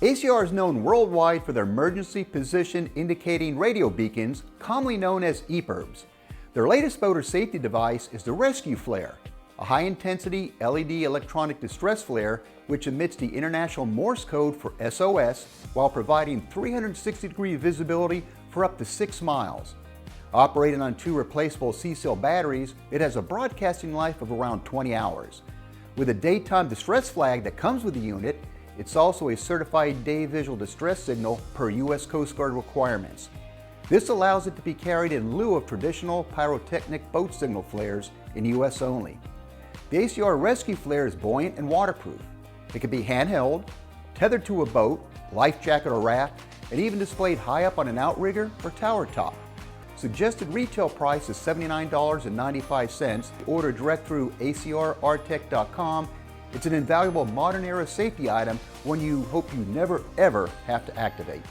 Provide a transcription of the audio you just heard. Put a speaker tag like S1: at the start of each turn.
S1: ACR is known worldwide for their emergency position indicating radio beacons, commonly known as EPIRBs. Their latest motor safety device is the ResQFlare, a high-intensity LED electronic distress flare which emits the International Morse code for SOS while providing 360-degree visibility for up to 6 miles. Operating on 2 replaceable C-cell batteries, it has a broadcasting life of around 20 hours. With a daytime distress flag that comes with the unit, it's also a certified day visual distress signal per U.S. Coast Guard requirements. This allows it to be carried in lieu of traditional pyrotechnic boat signal flares in U.S. only. The ACR ResQFlare is buoyant and waterproof. It can be handheld, tethered to a boat, life jacket or raft, and even displayed high up on an outrigger or tower top. Suggested retail price is $79.95. Order direct through acrrtech.com. It's an invaluable modern era safety item, one you hope you never ever have to activate.